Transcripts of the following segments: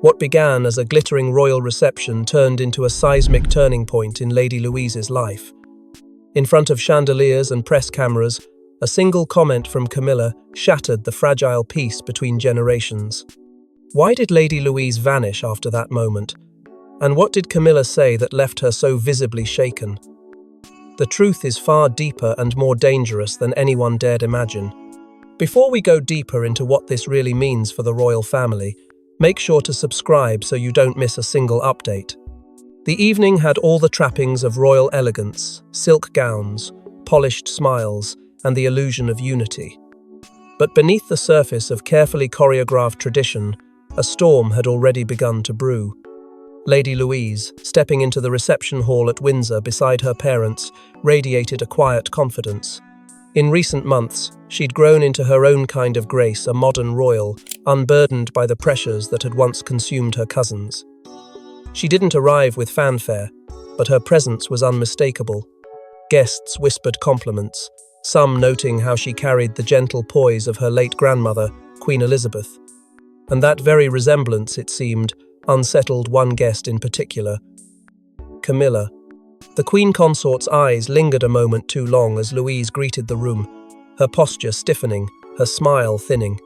What began as a glittering royal reception turned into a seismic turning point in Lady Louise's life. In front of chandeliers and press cameras, a single comment from Camilla shattered the fragile peace between generations. Why did Lady Louise vanish after that moment? And what did Camilla say that left her so visibly shaken? The truth is far deeper and more dangerous than anyone dared imagine. Before we go deeper into what this really means for the royal family, make sure to subscribe so you don't miss a single update. The evening had all the trappings of royal elegance, silk gowns, polished smiles, and the illusion of unity. But beneath the surface of carefully choreographed tradition, a storm had already begun to brew. Lady Louise, stepping into the reception hall at Windsor beside her parents, radiated a quiet confidence. In recent months, she'd grown into her own kind of grace, a modern royal, unburdened by the pressures that had once consumed her cousins. She didn't arrive with fanfare, but her presence was unmistakable. Guests whispered compliments, some noting how she carried the gentle poise of her late grandmother, Queen Elizabeth. And that very resemblance, it seemed, unsettled one guest in particular, Camilla. The Queen Consort's eyes lingered a moment too long as Louise greeted the room, her posture stiffening, her smile thinning.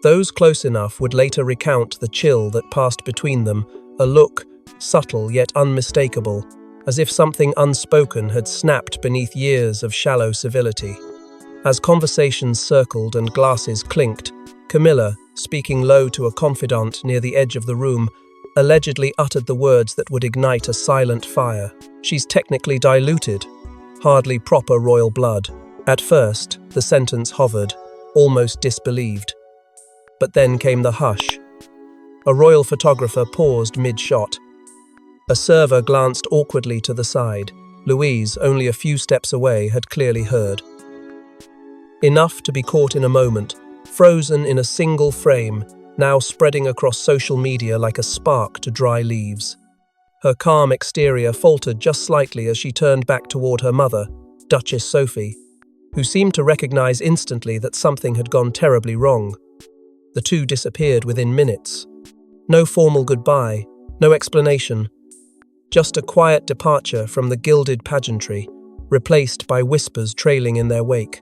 Those close enough would later recount the chill that passed between them, a look, subtle yet unmistakable, as if something unspoken had snapped beneath years of shallow civility. As conversations circled and glasses clinked, Camilla, speaking low to a confidant near the edge of the room, allegedly uttered the words that would ignite a silent fire. "She's technically diluted. Hardly proper royal blood." At first, the sentence hovered, almost disbelieved. But then came the hush. A royal photographer paused mid-shot. A server glanced awkwardly to the side. Louise, only a few steps away, had clearly heard. Enough to be caught in a moment, frozen in a single frame, now spreading across social media like a spark to dry leaves. Her calm exterior faltered just slightly as she turned back toward her mother, Duchess Sophie, who seemed to recognize instantly that something had gone terribly wrong. The two disappeared within minutes. No formal goodbye, no explanation, just a quiet departure from the gilded pageantry, replaced by whispers trailing in their wake.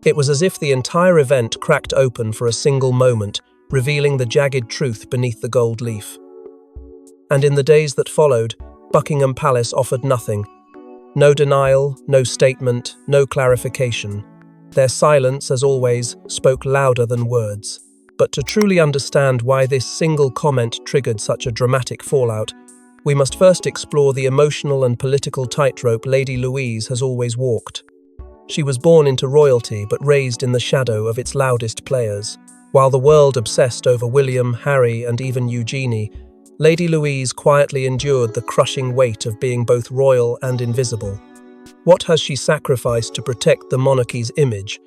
It was as if the entire event cracked open for a single moment, revealing the jagged truth beneath the gold leaf. And in the days that followed, Buckingham Palace offered nothing. No denial, no statement, no clarification. Their silence, as always, spoke louder than words. But to truly understand why this single comment triggered such a dramatic fallout, we must first explore the emotional and political tightrope Lady Louise has always walked. She was born into royalty but raised in the shadow of its loudest players. While the world obsessed over William, Harry, and even Eugenie, Lady Louise quietly endured the crushing weight of being both royal and invisible. What has she sacrificed to protect the monarchy's image,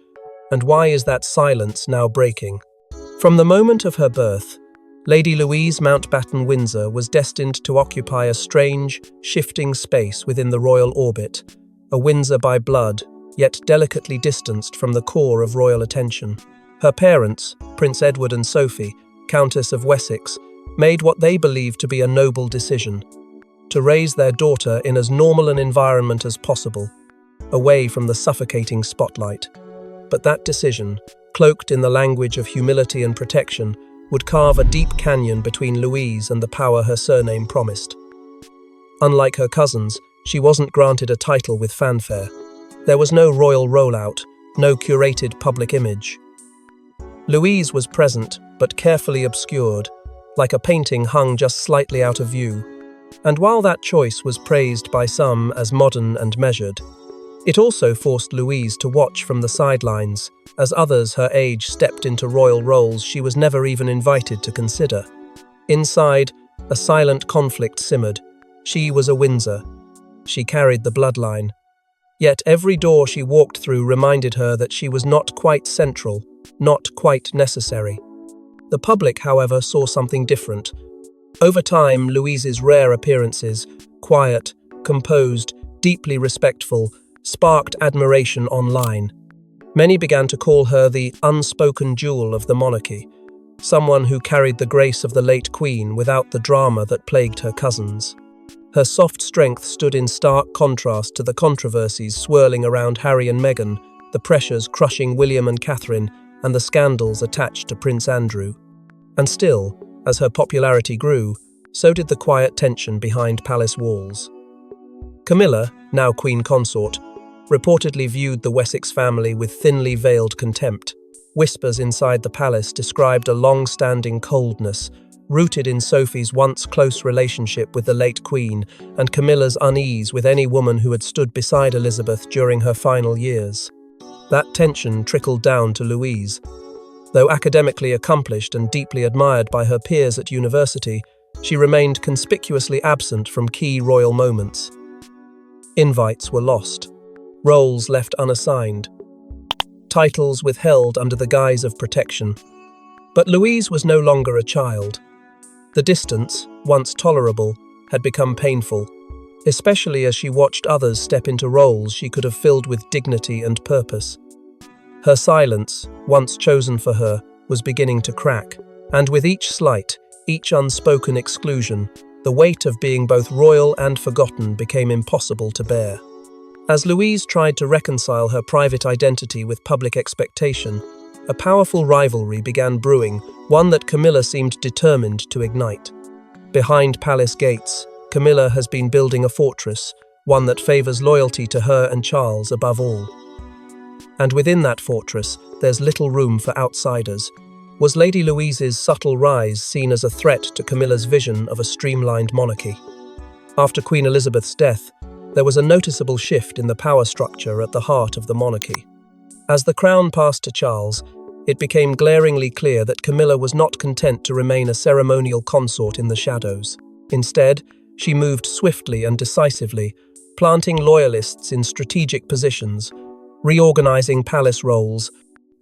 and why is that silence now breaking? From the moment of her birth, Lady Louise Mountbatten Windsor was destined to occupy a strange, shifting space within the royal orbit, a Windsor by blood, yet delicately distanced from the core of royal attention. Her parents, Prince Edward and Sophie, Countess of Wessex, made what they believed to be a noble decision: to raise their daughter in as normal an environment as possible, away from the suffocating spotlight. But that decision, cloaked in the language of humility and protection, would carve a deep canyon between Louise and the power her surname promised. Unlike her cousins, she wasn't granted a title with fanfare. There was no royal rollout, no curated public image. Louise was present, but carefully obscured, like a painting hung just slightly out of view. And while that choice was praised by some as modern and measured, it also forced Louise to watch from the sidelines, as others her age stepped into royal roles she was never even invited to consider. Inside, a silent conflict simmered. She was a Windsor. She carried the bloodline. Yet every door she walked through reminded her that she was not quite central, not quite necessary. The public, however, saw something different. Over time, Louise's rare appearances, quiet, composed, deeply respectful, sparked admiration online. Many began to call her the unspoken jewel of the monarchy, someone who carried the grace of the late Queen without the drama that plagued her cousins. Her soft strength stood in stark contrast to the controversies swirling around Harry and Meghan, the pressures crushing William and Catherine, and the scandals attached to Prince Andrew. And still, as her popularity grew, so did the quiet tension behind palace walls. Camilla, now Queen Consort, reportedly viewed the Wessex family with thinly veiled contempt. Whispers inside the palace described a long-standing coldness, rooted in Sophie's once close relationship with the late Queen and Camilla's unease with any woman who had stood beside Elizabeth during her final years. That tension trickled down to Louise. Though academically accomplished and deeply admired by her peers at university, she remained conspicuously absent from key royal moments. Invites were lost, roles left unassigned, titles withheld under the guise of protection. But Louise was no longer a child. The distance, once tolerable, had become painful, especially as she watched others step into roles she could have filled with dignity and purpose. Her silence, once chosen for her, was beginning to crack, and with each slight, each unspoken exclusion, the weight of being both royal and forgotten became impossible to bear. As Louise tried to reconcile her private identity with public expectation, a powerful rivalry began brewing, one that Camilla seemed determined to ignite. Behind palace gates, Camilla has been building a fortress, one that favors loyalty to her and Charles above all. And within that fortress, there's little room for outsiders. Was Lady Louise's subtle rise seen as a threat to Camilla's vision of a streamlined monarchy? After Queen Elizabeth's death, there was a noticeable shift in the power structure at the heart of the monarchy. As the crown passed to Charles, it became glaringly clear that Camilla was not content to remain a ceremonial consort in the shadows. Instead, she moved swiftly and decisively, planting loyalists in strategic positions, reorganizing palace roles,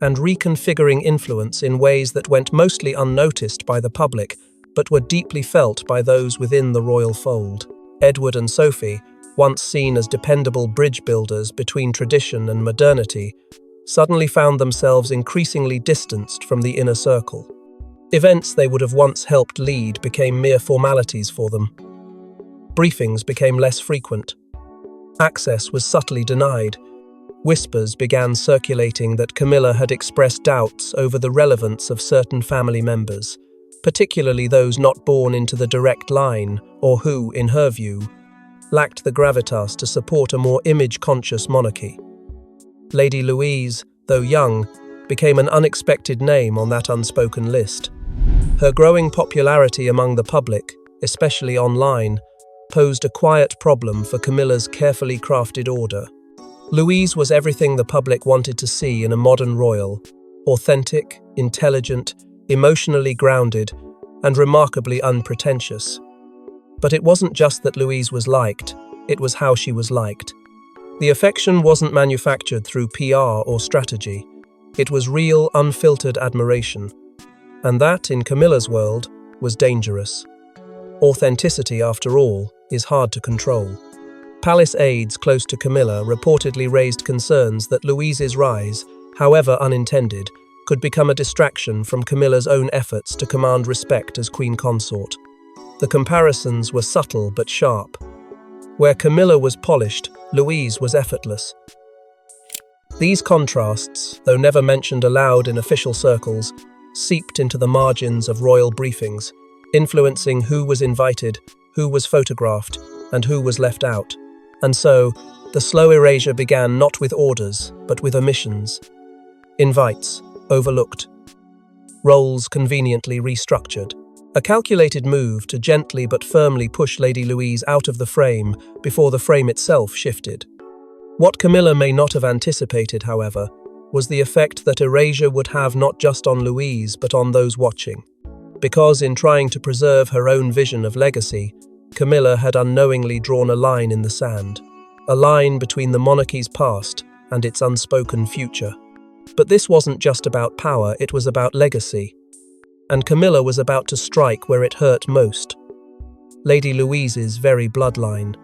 and reconfiguring influence in ways that went mostly unnoticed by the public, but were deeply felt by those within the royal fold. Edward and Sophie, once seen as dependable bridge builders between tradition and modernity, suddenly found themselves increasingly distanced from the inner circle. Events they would have once helped lead became mere formalities for them. Briefings became less frequent. Access was subtly denied. Whispers began circulating that Camilla had expressed doubts over the relevance of certain family members, particularly those not born into the direct line or who, in her view, lacked the gravitas to support a more image-conscious monarchy. Lady Louise, though young, became an unexpected name on that unspoken list. Her growing popularity among the public, especially online, posed a quiet problem for Camilla's carefully crafted order. Louise was everything the public wanted to see in a modern royal: authentic, intelligent, emotionally grounded, and remarkably unpretentious. But it wasn't just that Louise was liked, it was how she was liked. The affection wasn't manufactured through PR or strategy. It was real, unfiltered admiration. And that, in Camilla's world, was dangerous. Authenticity, after all, is hard to control. Palace aides close to Camilla reportedly raised concerns that Louise's rise, however unintended, could become a distraction from Camilla's own efforts to command respect as queen consort. The comparisons were subtle but sharp. Where Camilla was polished, Louise was effortless. These contrasts, though never mentioned aloud in official circles, seeped into the margins of royal briefings, influencing who was invited, who was photographed, and who was left out. And so, the slow erasure began not with orders, but with omissions. Invites, overlooked. Roles conveniently restructured. A calculated move to gently but firmly push Lady Louise out of the frame before the frame itself shifted. What Camilla may not have anticipated, however, was the effect that erasure would have not just on Louise but on those watching. Because in trying to preserve her own vision of legacy, Camilla had unknowingly drawn a line in the sand, a line between the monarchy's past and its unspoken future. But this wasn't just about power, it was about legacy. And Camilla was about to strike where it hurt most. Lady Louise's very bloodline.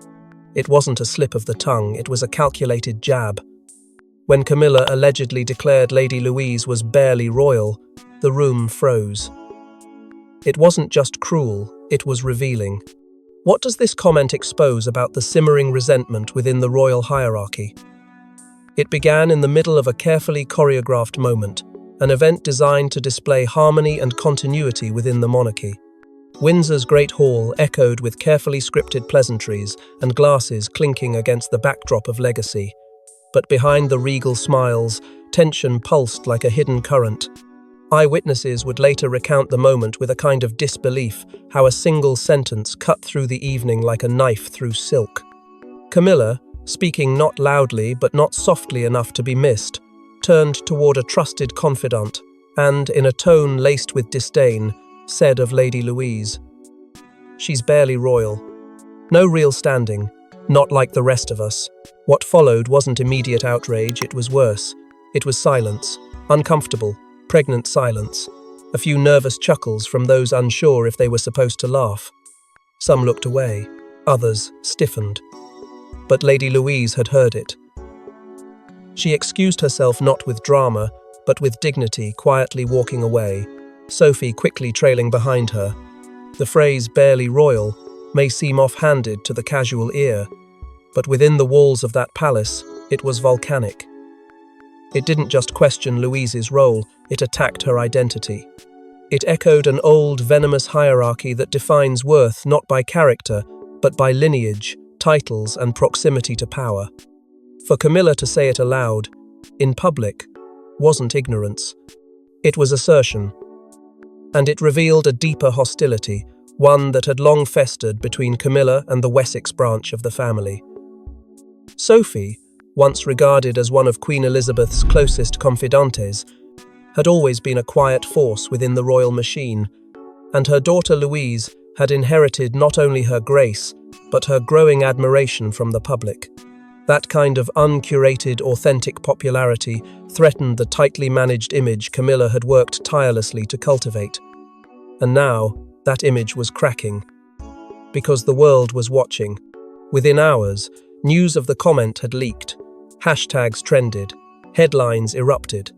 It wasn't a slip of the tongue, it was a calculated jab. When Camilla allegedly declared Lady Louise was barely royal, the room froze. It wasn't just cruel, it was revealing. What does this comment expose about the simmering resentment within the royal hierarchy? It began in the middle of a carefully choreographed moment, an event designed to display harmony and continuity within the monarchy. Windsor's Great Hall echoed with carefully scripted pleasantries and glasses clinking against the backdrop of legacy. But behind the regal smiles, tension pulsed like a hidden current. Eyewitnesses would later recount the moment with a kind of disbelief, how a single sentence cut through the evening like a knife through silk. Camilla, speaking not loudly but not softly enough to be missed, turned toward a trusted confidant and, in a tone laced with disdain, said of Lady Louise, "She's barely royal. No real standing, not like the rest of us." What followed wasn't immediate outrage, it was worse. It was silence, uncomfortable, pregnant silence. A few nervous chuckles from those unsure if they were supposed to laugh. Some looked away, others stiffened. But Lady Louise had heard it. She excused herself not with drama, but with dignity, quietly walking away, Sophie quickly trailing behind her. The phrase "barely royal" may seem off-handed to the casual ear, but within the walls of that palace, it was volcanic. It didn't just question Louise's role, it attacked her identity. It echoed an old, venomous hierarchy that defines worth not by character, but by lineage, titles, and proximity to power. For Camilla to say it aloud, in public, wasn't ignorance. It was assertion. And it revealed a deeper hostility, one that had long festered between Camilla and the Wessex branch of the family. Sophie, once regarded as one of Queen Elizabeth's closest confidantes, had always been a quiet force within the royal machine, and her daughter Louise had inherited not only her grace, but her growing admiration from the public. That kind of uncurated, authentic popularity threatened the tightly managed image Camilla had worked tirelessly to cultivate. And now, that image was cracking. Because the world was watching. Within hours, news of the comment had leaked. Hashtags trended. Headlines erupted.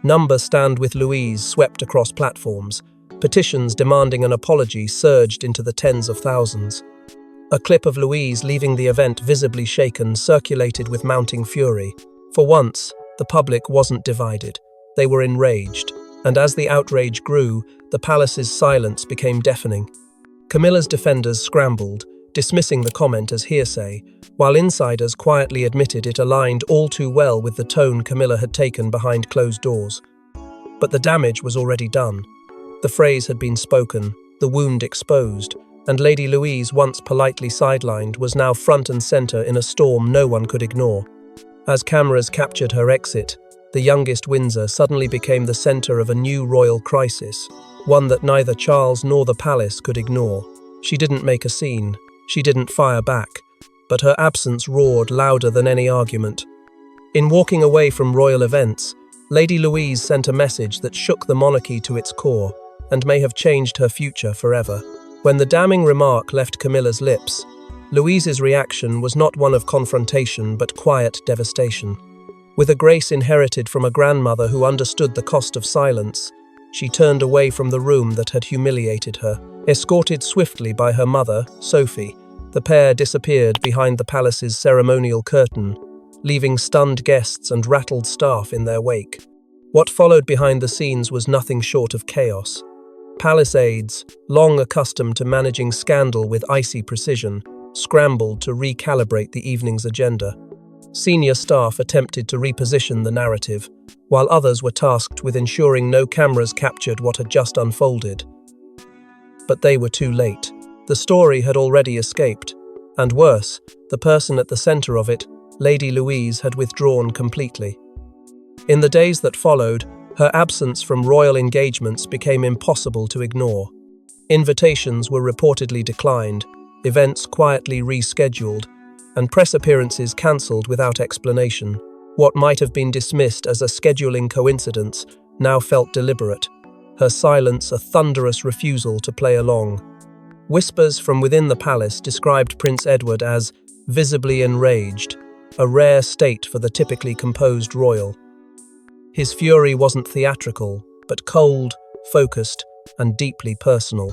"Number Stand with Louise" swept across platforms. Petitions demanding an apology surged into the tens of thousands. A clip of Louise leaving the event visibly shaken circulated with mounting fury. For once, the public wasn't divided. They were enraged, and as the outrage grew, the palace's silence became deafening. Camilla's defenders scrambled, dismissing the comment as hearsay, while insiders quietly admitted it aligned all too well with the tone Camilla had taken behind closed doors. But the damage was already done. The phrase had been spoken, the wound exposed, and Lady Louise, once politely sidelined, was now front and center in a storm no one could ignore. As cameras captured her exit, the youngest Windsor suddenly became the center of a new royal crisis, one that neither Charles nor the palace could ignore. She didn't make a scene, she didn't fire back, but her absence roared louder than any argument. In walking away from royal events, Lady Louise sent a message that shook the monarchy to its core and may have changed her future forever. When the damning remark left Camilla's lips, Louise's reaction was not one of confrontation but quiet devastation. With a grace inherited from a grandmother who understood the cost of silence, she turned away from the room that had humiliated her. Escorted swiftly by her mother, Sophie, the pair disappeared behind the palace's ceremonial curtain, leaving stunned guests and rattled staff in their wake. What followed behind the scenes was nothing short of chaos. Palace aides, long accustomed to managing scandal with icy precision, scrambled to recalibrate the evening's agenda. Senior staff attempted to reposition the narrative, while others were tasked with ensuring no cameras captured what had just unfolded. But they were too late. The story had already escaped, and worse, the person at the center of it, Lady Louise, had withdrawn completely. In the days that followed, her absence from royal engagements became impossible to ignore. Invitations were reportedly declined, events quietly rescheduled, and press appearances cancelled without explanation. What might have been dismissed as a scheduling coincidence now felt deliberate, her silence a thunderous refusal to play along. Whispers from within the palace described Prince Edward as visibly enraged, a rare state for the typically composed royal. His fury wasn't theatrical, but cold, focused, and deeply personal.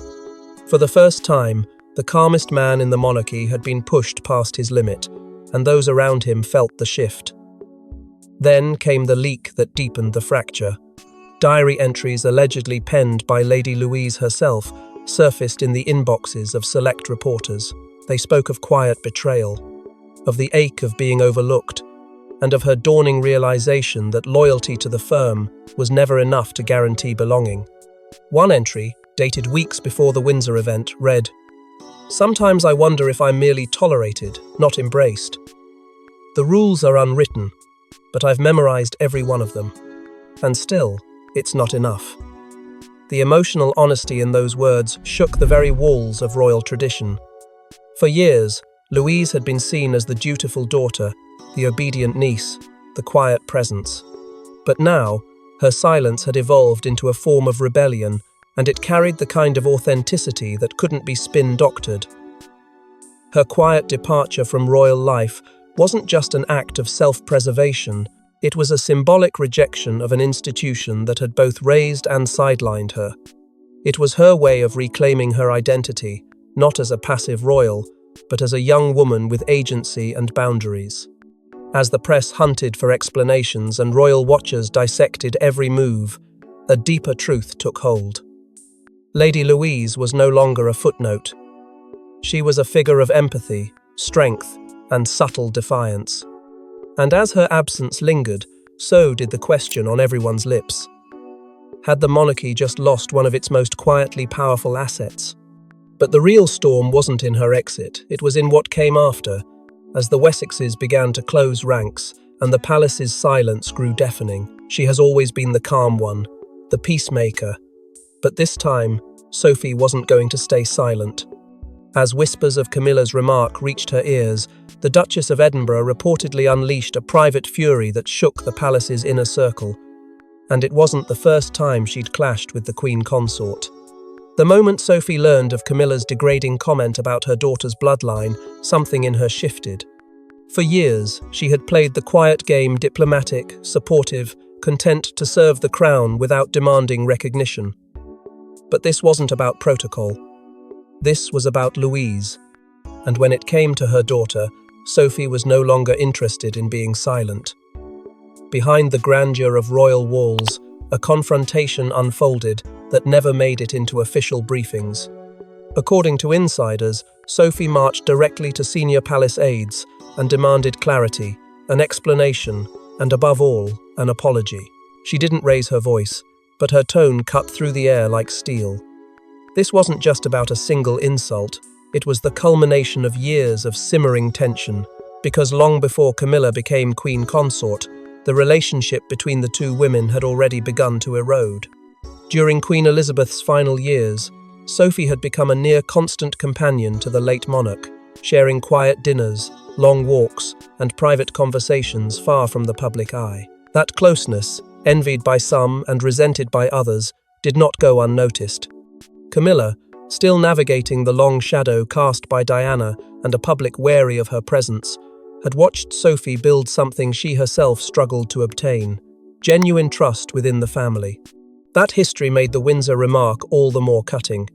For the first time, the calmest man in the monarchy had been pushed past his limit, and those around him felt the shift. Then came the leak that deepened the fracture. Diary entries allegedly penned by Lady Louise herself surfaced in the inboxes of select reporters. They spoke of quiet betrayal, of the ache of being overlooked, and of her dawning realization that loyalty to the firm was never enough to guarantee belonging. One entry, dated weeks before the Windsor event, read, "Sometimes I wonder if I'm merely tolerated, not embraced. The rules are unwritten, but I've memorized every one of them. And still, it's not enough." The emotional honesty in those words shook the very walls of royal tradition. For years, Louise had been seen as the dutiful daughter, the obedient niece, the quiet presence. But now, her silence had evolved into a form of rebellion, and it carried the kind of authenticity that couldn't be spin-doctored. Her quiet departure from royal life wasn't just an act of self-preservation, it was a symbolic rejection of an institution that had both raised and sidelined her. It was her way of reclaiming her identity, not as a passive royal, but as a young woman with agency and boundaries. As the press hunted for explanations and royal watchers dissected every move, a deeper truth took hold. Lady Louise was no longer a footnote. She was a figure of empathy, strength, and subtle defiance. And as her absence lingered, so did the question on everyone's lips. Had the monarchy just lost one of its most quietly powerful assets? But the real storm wasn't in her exit, it was in what came after, as the Wessexes began to close ranks and the palace's silence grew deafening. She has always been the calm one, the peacemaker. But this time, Sophie wasn't going to stay silent. As whispers of Camilla's remark reached her ears, the Duchess of Edinburgh reportedly unleashed a private fury that shook the palace's inner circle. And it wasn't the first time she'd clashed with the Queen Consort. The moment Sophie learned of Camilla's degrading comment about her daughter's bloodline, something in her shifted. For years, she had played the quiet game, diplomatic, supportive, content to serve the crown without demanding recognition. But this wasn't about protocol. This was about Louise. And when it came to her daughter, Sophie was no longer interested in being silent. Behind the grandeur of royal walls, a confrontation unfolded that never made it into official briefings. According to insiders, Sophie marched directly to senior palace aides and demanded clarity, an explanation, and above all, an apology. She didn't raise her voice, but her tone cut through the air like steel. This wasn't just about a single insult, it was the culmination of years of simmering tension, because long before Camilla became Queen Consort, the relationship between the two women had already begun to erode. During Queen Elizabeth's final years, Sophie had become a near-constant companion to the late monarch, sharing quiet dinners, long walks, and private conversations far from the public eye. That closeness, envied by some and resented by others, did not go unnoticed. Camilla, still navigating the long shadow cast by Diana and a public wary of her presence, had watched Sophie build something she herself struggled to obtain: genuine trust within the family. That history made the Windsor remark all the more cutting.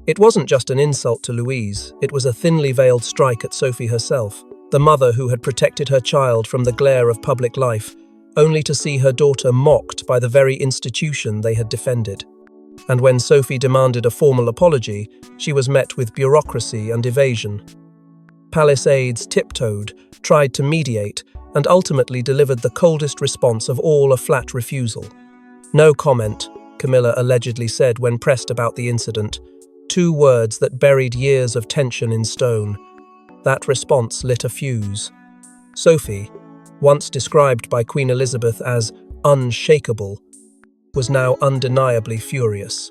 It wasn't just an insult to Louise, it was a thinly veiled strike at Sophie herself, the mother who had protected her child from the glare of public life, only to see her daughter mocked by the very institution they had defended. And when Sophie demanded a formal apology, she was met with bureaucracy and evasion. Palace aides tiptoed, tried to mediate, and ultimately delivered the coldest response of all: a flat refusal. "No comment," Camilla allegedly said when pressed about the incident, 2 words that buried years of tension in stone. That response lit a fuse. Sophie, once described by Queen Elizabeth as unshakable, was now undeniably furious.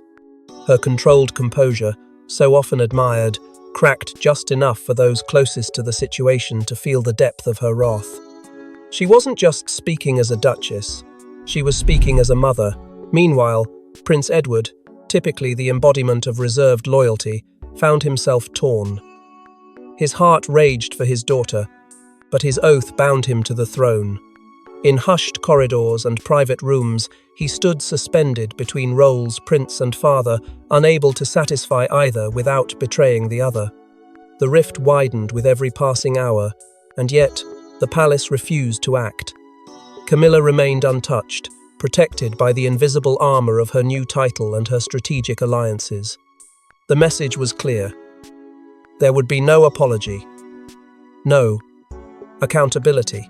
Her controlled composure, so often admired, cracked just enough for those closest to the situation to feel the depth of her wrath. She wasn't just speaking as a duchess, she was speaking as a mother. Meanwhile, Prince Edward, typically the embodiment of reserved loyalty, found himself torn. His heart raged for his daughter, but his oath bound him to the throne. In hushed corridors and private rooms, He stood suspended between roles, prince and father, unable to satisfy either without betraying the other. The rift widened with every passing hour, and yet the palace refused to act. Camilla remained untouched, protected by the invisible armor of her new title and her strategic alliances. The message was clear. There would be no apology, no accountability.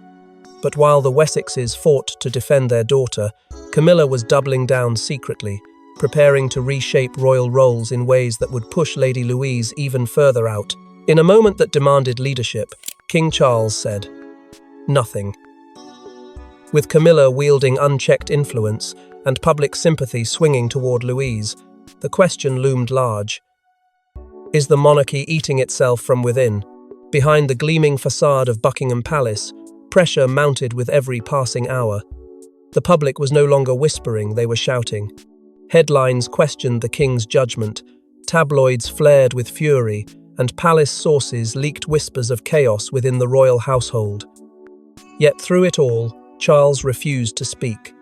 But while the Wessexes fought to defend their daughter, Camilla was doubling down secretly, preparing to reshape royal roles in ways that would push Lady Louise even further out. In a moment that demanded leadership, King Charles said, "Nothing." With Camilla wielding unchecked influence and public sympathy swinging toward Louise, the question loomed large. Is the monarchy eating itself from within? Behind the gleaming facade of Buckingham Palace, pressure mounted with every passing hour. The public was no longer whispering, they were shouting. Headlines questioned the king's judgment, tabloids flared with fury, and palace sources leaked whispers of chaos within the royal household. Yet through it all, Charles refused to speak.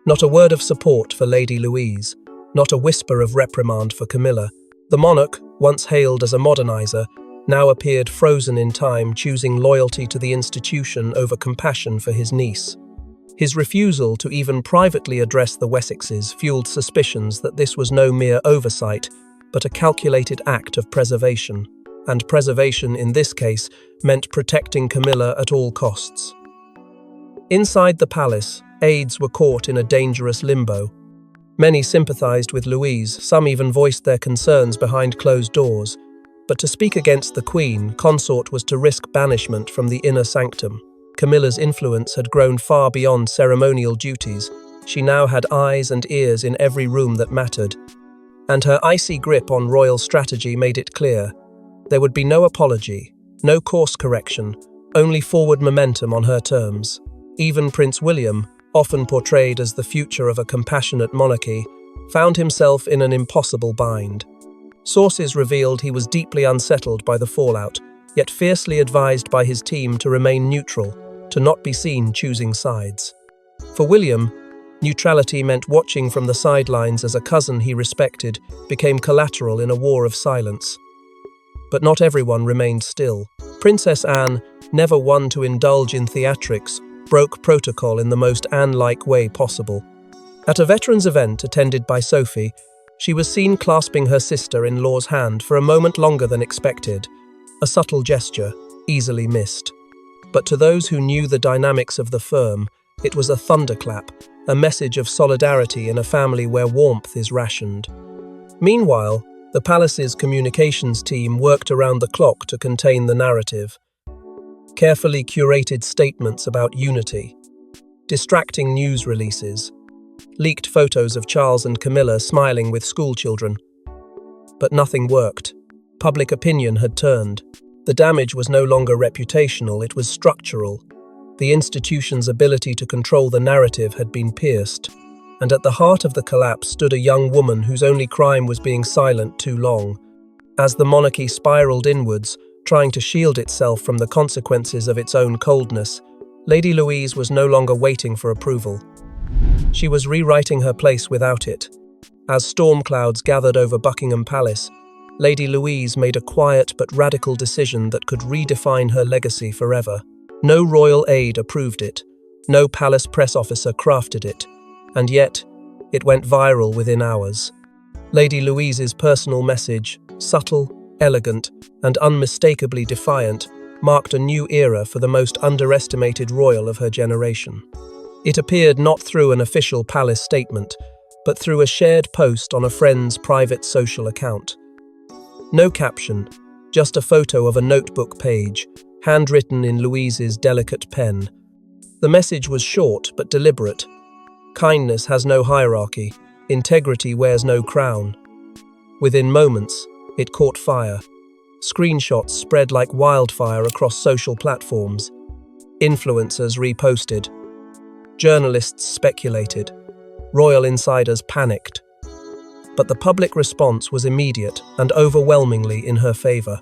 Not a word of support for Lady Louise, not a whisper of reprimand for Camilla. The monarch, once hailed as a modernizer, now appeared frozen in time, choosing loyalty to the institution over compassion for his niece. His refusal to even privately address the Wessexes fueled suspicions that this was no mere oversight, but a calculated act of preservation. And preservation in this case meant protecting Camilla at all costs. Inside the palace, aides were caught in a dangerous limbo. Many sympathized with Louise, some even voiced their concerns behind closed doors. But to speak against the Queen, consort was to risk banishment from the inner sanctum. Camilla's influence had grown far beyond ceremonial duties. She now had eyes and ears in every room that mattered. And her icy grip on royal strategy made it clear. There would be no apology, no course correction, only forward momentum on her terms. Even Prince William, often portrayed as the future of a compassionate monarchy, found himself in an impossible bind. Sources revealed he was deeply unsettled by the fallout, yet fiercely advised by his team to remain neutral, to not be seen choosing sides. For William, neutrality meant watching from the sidelines as a cousin he respected became collateral in a war of silence. But not everyone remained still. Princess Anne, never one to indulge in theatrics, broke protocol in the most Anne-like way possible. At a veterans event attended by Sophie, she was seen clasping her sister-in-law's hand for a moment longer than expected, a subtle gesture, easily missed. But to those who knew the dynamics of the firm, it was a thunderclap, a message of solidarity in a family where warmth is rationed. Meanwhile, the palace's communications team worked around the clock to contain the narrative. Carefully curated statements about unity, distracting news releases, leaked photos of Charles and Camilla smiling with schoolchildren. But nothing worked. Public opinion had turned. The damage was no longer reputational, it was structural. The institution's ability to control the narrative had been pierced. And at the heart of the collapse stood a young woman whose only crime was being silent too long. As the monarchy spiraled inwards, trying to shield itself from the consequences of its own coldness, Lady Louise was no longer waiting for approval. She was rewriting her place without it. As storm clouds gathered over Buckingham Palace, Lady Louise made a quiet but radical decision that could redefine her legacy forever. No royal aide approved it, no palace press officer crafted it, and yet, it went viral within hours. Lady Louise's personal message, subtle, elegant, and unmistakably defiant, marked a new era for the most underestimated royal of her generation. It appeared not through an official palace statement, but through a shared post on a friend's private social account. No caption, just a photo of a notebook page, handwritten in Louise's delicate pen. The message was short but deliberate. Kindness has no hierarchy, integrity wears no crown. Within moments, it caught fire. Screenshots spread like wildfire across social platforms. Influencers reposted. Journalists speculated. Royal insiders panicked. But the public response was immediate and overwhelmingly in her favor.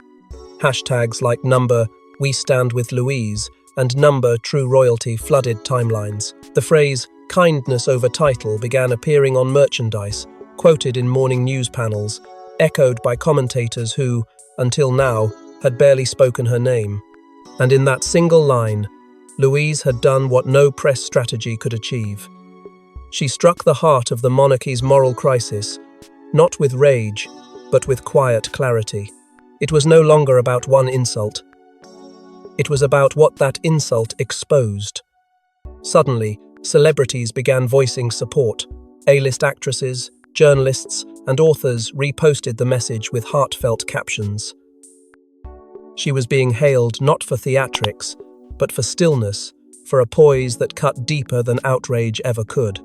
Hashtags like #WeStandWithLouise and #TrueRoyalty flooded timelines. The phrase, kindness over title began appearing on merchandise, quoted in morning news panels, echoed by commentators who, until now, had barely spoken her name. And in that single line, Louise had done what no press strategy could achieve. She struck the heart of the monarchy's moral crisis, not with rage, but with quiet clarity. It was no longer about one insult. It was about what that insult exposed. Suddenly, celebrities began voicing support. A-list actresses, journalists, and authors reposted the message with heartfelt captions. She was being hailed not for theatrics, but for stillness, for a poise that cut deeper than outrage ever could.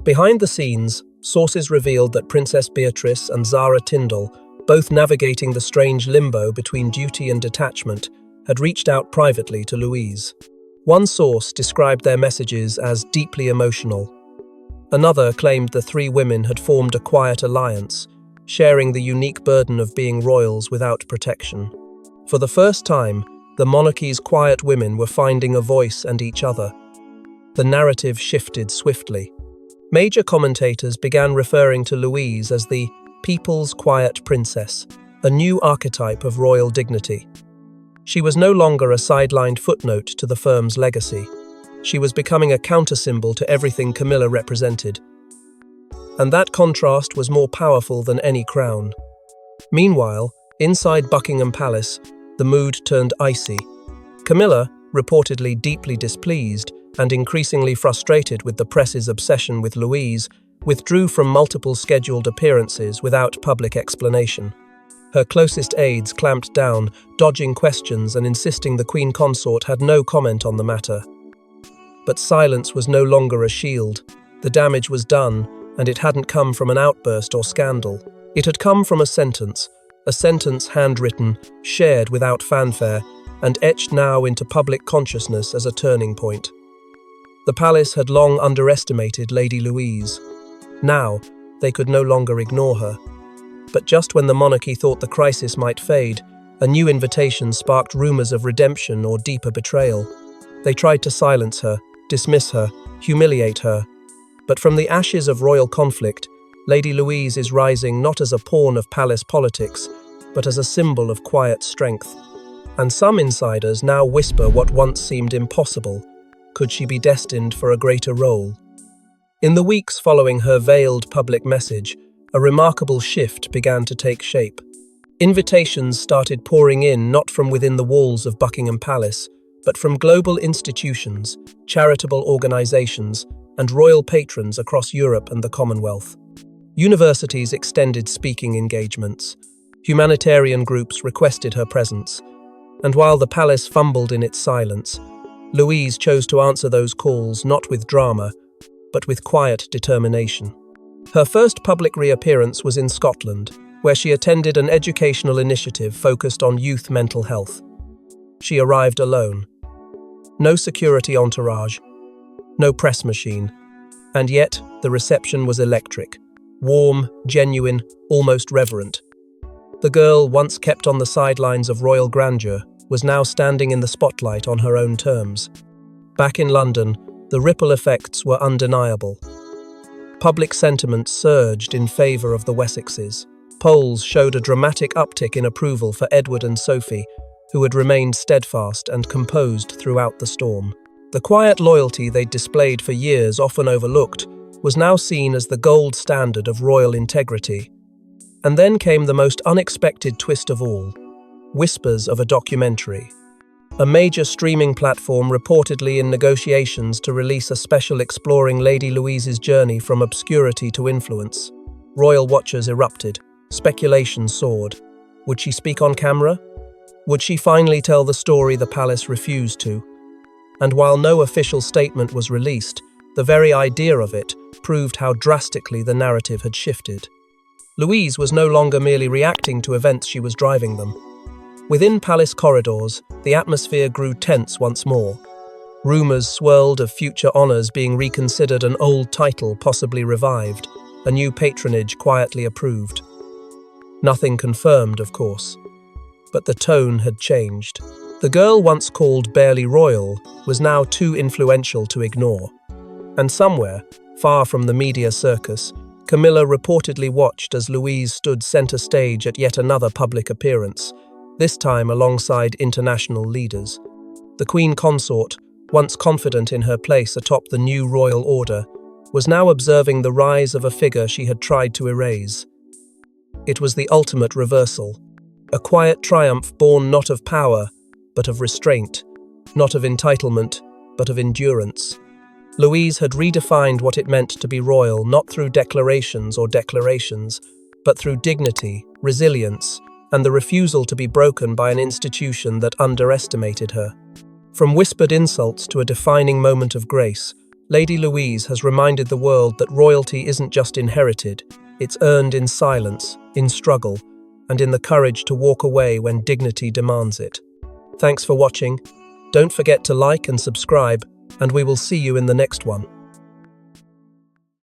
Behind the scenes, sources revealed that Princess Beatrice and Zara Tindall, both navigating the strange limbo between duty and detachment, had reached out privately to Louise. One source described their messages as deeply emotional. Another claimed the three women had formed a quiet alliance, sharing the unique burden of being royals without protection. For the first time, the monarchy's quiet women were finding a voice and each other. The narrative shifted swiftly. Major commentators began referring to Louise as the People's Quiet Princess, a new archetype of royal dignity. She was no longer a sidelined footnote to the firm's legacy. She was becoming a countersymbol to everything Camilla represented. And that contrast was more powerful than any crown. Meanwhile, inside Buckingham Palace, the mood turned icy. Camilla, reportedly deeply displeased and increasingly frustrated with the press's obsession with Louise, withdrew from multiple scheduled appearances without public explanation. Her closest aides clamped down, dodging questions and insisting the Queen Consort had no comment on the matter. But silence was no longer a shield. The damage was done, and it hadn't come from an outburst or scandal. It had come from a sentence handwritten, shared without fanfare, and etched now into public consciousness as a turning point. The palace had long underestimated Lady Louise. Now, they could no longer ignore her. But just when the monarchy thought the crisis might fade, a new invitation sparked rumors of redemption or deeper betrayal. They tried to silence her, dismiss her, humiliate her. But from the ashes of royal conflict, Lady Louise is rising not as a pawn of palace politics, but as a symbol of quiet strength. And some insiders now whisper what once seemed impossible. Could she be destined for a greater role? In the weeks following her veiled public message, a remarkable shift began to take shape. Invitations started pouring in not from within the walls of Buckingham Palace, but from global institutions, charitable organizations, and royal patrons across Europe and the Commonwealth. Universities extended speaking engagements. Humanitarian groups requested her presence. And while the palace fumbled in its silence, Louise chose to answer those calls not with drama, but with quiet determination. Her first public reappearance was in Scotland, where she attended an educational initiative focused on youth mental health. She arrived alone. No security entourage, no press machine, and yet the reception was electric, warm, genuine, almost reverent. The girl, once kept on the sidelines of royal grandeur, was now standing in the spotlight on her own terms. Back in London, the ripple effects were undeniable. Public sentiment surged in favour of the Wessexes. Polls showed a dramatic uptick in approval for Edward and Sophie, who had remained steadfast and composed throughout the storm. The quiet loyalty they'd displayed for years, often overlooked, was now seen as the gold standard of royal integrity. And then came the most unexpected twist of all: whispers of a documentary. A major streaming platform reportedly in negotiations to release a special exploring Lady Louise's journey from obscurity to influence. Royal watchers erupted. Speculation soared. Would she speak on camera? Would she finally tell the story the palace refused to? And while no official statement was released, the very idea of it proved how drastically the narrative had shifted. Louise was no longer merely reacting to events, she was driving them. Within palace corridors, the atmosphere grew tense once more. Rumours swirled of future honours being reconsidered, an old title possibly revived, a new patronage quietly approved. Nothing confirmed, of course. But the tone had changed. The girl once called barely royal was now too influential to ignore. And somewhere, far from the media circus, Camilla reportedly watched as Louise stood center stage at yet another public appearance, this time alongside international leaders. The Queen Consort, once confident in her place atop the new royal order, was now observing the rise of a figure she had tried to erase. It was the ultimate reversal, a quiet triumph born not of power, but of restraint, not of entitlement, but of endurance. Louise had redefined what it meant to be royal not through declarations or declarations, but through dignity, resilience, and the refusal to be broken by an institution that underestimated her. From whispered insults to a defining moment of grace, Lady Louise has reminded the world that royalty isn't just inherited, it's earned in silence, in struggle, and in the courage to walk away when dignity demands it. Thanks for watching. Don't forget to like and subscribe, and we will see you in the next one.